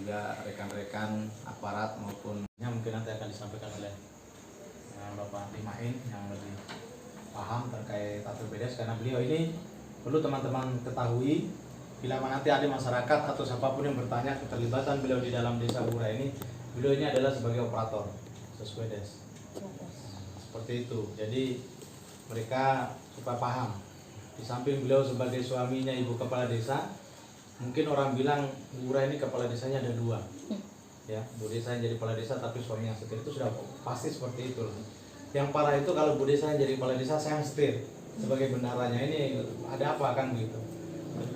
juga rekan-rekan aparat maupun mungkin nanti akan disampaikan oleh Bapak Limain yang lebih paham terkait APBDes, karena beliau ini perlu teman-teman ketahui bila nanti ada masyarakat atau siapapun yang bertanya keterlibatan beliau di dalam Desa Wura ini, beliau ini adalah sebagai operator sesuai des. Seperti itu. Jadi mereka supaya paham. Di samping beliau sebagai suaminya ibu kepala desa, mungkin orang bilang Wura ini kepala desanya ada dua. Ya, Bu Desa yang jadi kepala desa tapi suami yang setir, itu sudah pasti seperti itu. Yang parah itu kalau Bu Desa yang jadi kepala desa, saya yang setir sebagai bendaranya, ini ada apa kan begitu.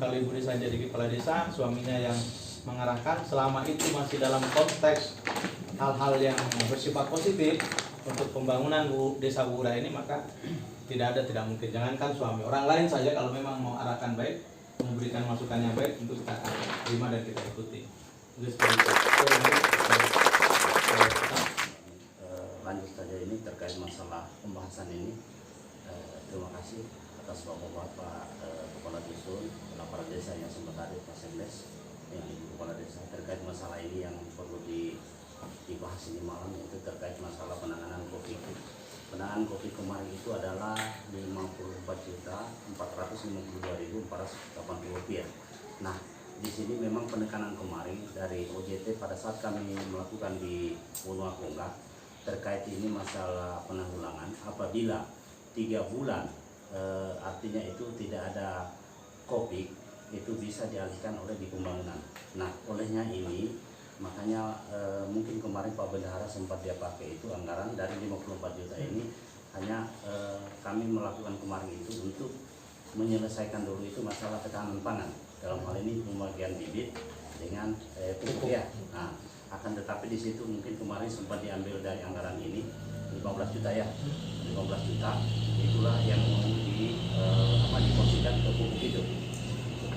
Kalau Ibu Desa jadi kepala desa, suaminya yang mengarahkan, selama itu masih dalam konteks hal-hal yang bersifat positif untuk pembangunan Desa Wura ini, maka tidak mungkin. Jangankan suami, orang lain saja kalau memang mau arahkan baik, memberikan masukan yang baik, tentu kita akan terima dan kita ikuti. Lanjut saja ini terkait masalah pembahasan ini. Terima kasih atas bapak-bapak kepala dusun, kepala desa yang sempat hadir, Pak Sekdes, yang ibu kepala desa, terkait masalah ini yang perlu dibahas ini malam, yaitu terkait masalah penanganan COVID. Penanganan COVID kemarin itu adalah Rp54.452.480. Nah, di sini memang penekanan kemarin dari OJT pada saat kami melakukan di Wonoakonga terkait ini masalah penanggulangan apabila 3 bulan artinya itu tidak ada COVID, itu bisa dialihkan oleh di pembangunan. Nah, olehnya ini makanya mungkin kemarin Pak Bendahara sempat dia pakai itu anggaran dari 54 juta ini, hanya kami melakukan kemarin itu untuk menyelesaikan dulu itu masalah ketahanan pangan, dalam hal ini pembagian bibit dengan pupuk ya. Nah, akan tetapi di situ mungkin kemarin sempat diambil dari anggaran ini 15 juta ya, 15 juta itulah yang mau diposisikan ke pupuk itu.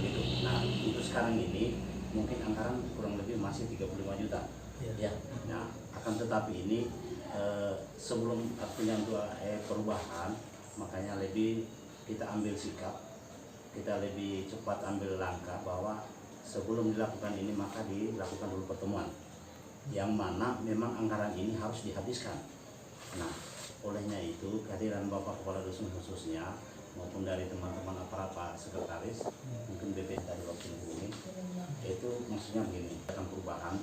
Gitu. Nah, untuk sekarang ini mungkin anggaran kurang lebih masih 35 juta ya. Nah, akan tetapi ini sebelum artinya untuk perubahan, makanya lebih kita ambil sikap, kita lebih cepat ambil langkah bahwa sebelum dilakukan ini maka dilakukan dulu pertemuan yang mana memang anggaran ini harus dihabiskan. Nah, olehnya itu kehadiran Bapak Kepala Dusun khususnya maupun dari teman-teman aparat Pak Sekretaris, mungkin BP tadi waktu ini, itu maksudnya begini, dalam perubahan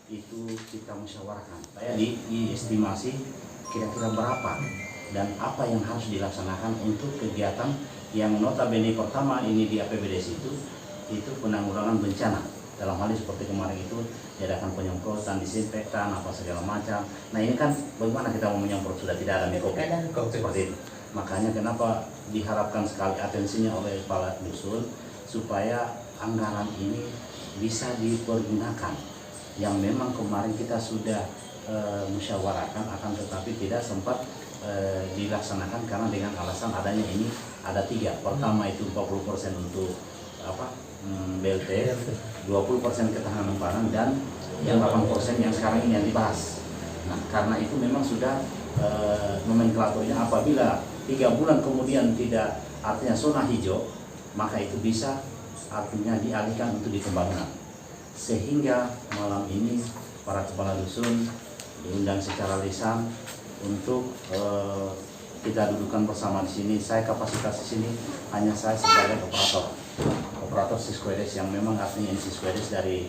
itu kita musyawarahkan. Saya diestimasi kira-kira berapa dan apa yang harus dilaksanakan untuk kegiatan yang notabene pertama ini di APBDes itu penanggulangan bencana. Dalam hal ini seperti kemarin itu diadakan penyemprotan, disinfektan, apa segala macam. Nah, ini kan bagaimana kita mau menyemprot sudah tidak ada COVID seperti itu. Makanya kenapa diharapkan sekali atensinya oleh kepala dusun supaya anggaran ini bisa dipergunakan. Yang memang kemarin kita sudah musyawarahkan, akan tetapi tidak sempat dilaksanakan karena dengan alasan adanya ini ada 3. Pertama itu 40% untuk BLT, 20% ketahanan pangan, dan yang 8% yang sekarang ini yang dibahas. Nah, karena itu memang sudah nomenklaturnya apabila 3 bulan kemudian tidak, artinya zona hijau, maka itu bisa artinya dialihkan untuk di pembangunan. Sehingga malam ini para kepala dusun diundang secara lisan untuk kita dudukan bersama di sini. Saya kapasitas di sini hanya saya sebagai operator Siskuedes yang memang artinya Siskuedes dari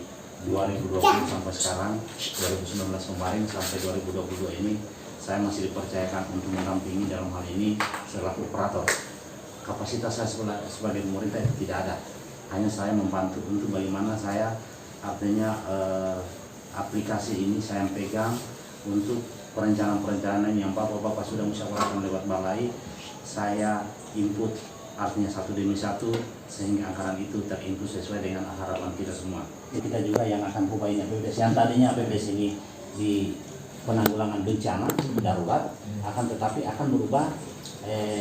2020 sampai sekarang 2019 kemarin sampai 2022 ini saya masih dipercayakan untuk mendampingi dalam hal ini selaku operator. Kapasitas saya sebagai pemerintah itu tidak ada, hanya saya membantu untuk bagaimana saya artinya aplikasi ini saya pegang untuk perencanaan-perencanaan yang bapak-bapak sudah musyawarahkan lewat balai, saya input artinya satu demi satu sehingga anggaran itu terinput sesuai dengan harapan kita semua. Kita juga yang akan pubain APBDes yang tadinya APBDes ini di penanggulangan bencana darurat, akan tetapi akan berubah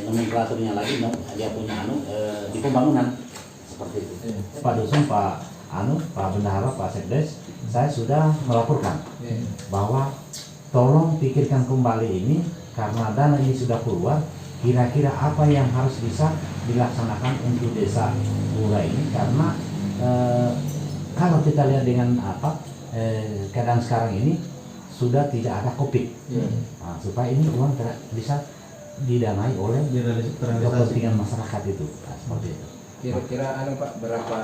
nomenklaturnya lagi, dia punya di pembangunan seperti itu. Pak Dusun, Pak Bendahara, Pak Sekdes, saya sudah melaporkan bahwa tolong pikirkan kembali ini karena dana ini sudah keluar, kira-kira apa yang harus bisa dilaksanakan untuk Desa Wura ini, karena kalau kita lihat dengan keadaan sekarang ini sudah tidak ada COVID. Nah, supaya ini uang bisa didanai oleh kepentingan masyarakat itu. Nah, seperti itu. Kira-kira Pak berapa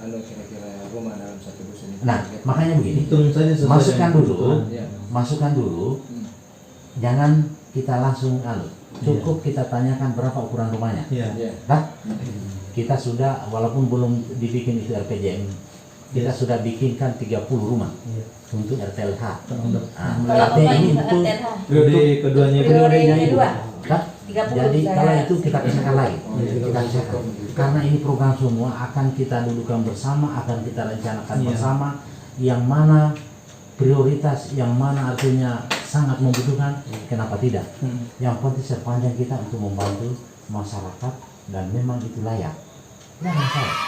kira-kira rumah dalam satu dusun ini? Nah, makanya begini. Hitung saja sesuai Masukkan dengan dulu, kebutuhan. masukkan dulu. Jangan kita langsung cukup kita tanyakan berapa ukuran rumahnya. Nah, kita sudah walaupun belum dibikin itu RPJM, kita sudah bikinkan 30 rumah untuk RTLH. Artinya ini untuk Periode keduanya itu. periodenya itu. kedua. Nah, 30 jadi saya. kalau itu kita pisahkan lagi, kita pisahkan. Karena ini program semua akan kita dudukan bersama, akan kita rencanakan bersama, yang mana prioritas, yang mana artinya sangat membutuhkan, kenapa tidak? Yang penting sepanjang kita untuk membantu masyarakat dan memang itu layak. Jangan masalah.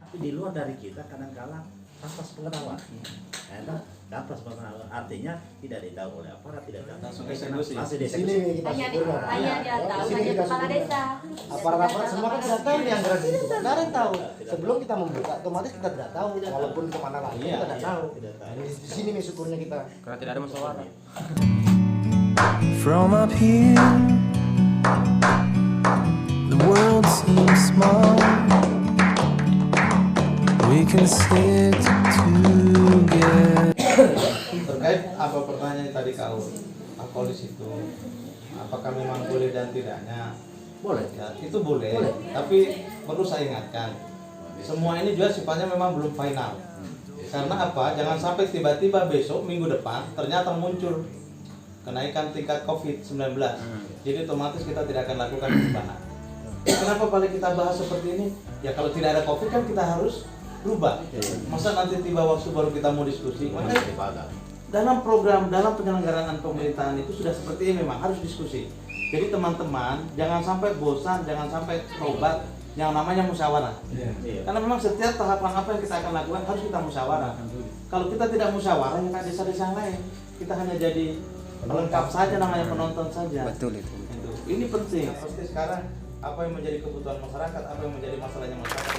Tapi di luar dari kita kadang-kala tanpa sepengetahuan. Tanpa sepengetahuan artinya tidak ditahu oleh aparat, tidak tahu. Langsung eksekusi. Langsung Sini dieksekusi. kita Hanya syukur, hanya dia tahu Sini hanya kita kepala syukur. desa. Aparat-aparat semua kan sudah tahu nih anggaran itu. Tidak ada yang tahu. Sebelum kita membuka, otomatis kita tidak tahu. Walaupun kemana lagi kita tidak tah. Di sini nih syukurnya kita. Karena tidak ada musyawarah. From up here, the world seems small. We can sit together. Terkait apa pertanyaan tadi kau di situ, apakah memang boleh dan tidaknya? Boleh. Ya, itu boleh. Tapi perlu saya ingatkan, semua ini juga sifatnya memang belum final. Karena apa? Jangan sampai tiba-tiba besok minggu depan ternyata muncul kenaikan tingkat COVID-19. Jadi otomatis kita tidak akan lakukan perubahan. Kenapa paling kita bahas seperti ini? Ya kalau tidak ada COVID kan kita harus berubah. Masa nanti tiba waktu baru kita mau diskusi? Makanya dalam program, dalam penyelenggaraan pemerintahan itu sudah seperti ini, memang harus diskusi. Jadi teman-teman jangan sampai bosan, jangan sampai tobat yang namanya musyawarah. Karena memang setiap tahapan apa yang kita akan lakukan harus kita musyawarah. Kalau kita tidak musyawarah, ya kayak desa-desa yang lain, kita hanya jadi pelengkap saja, namanya penonton saja. Betul itu. Ini penting. Pasti sekarang apa yang menjadi kebutuhan masyarakat, apa yang menjadi masalahnya masyarakat.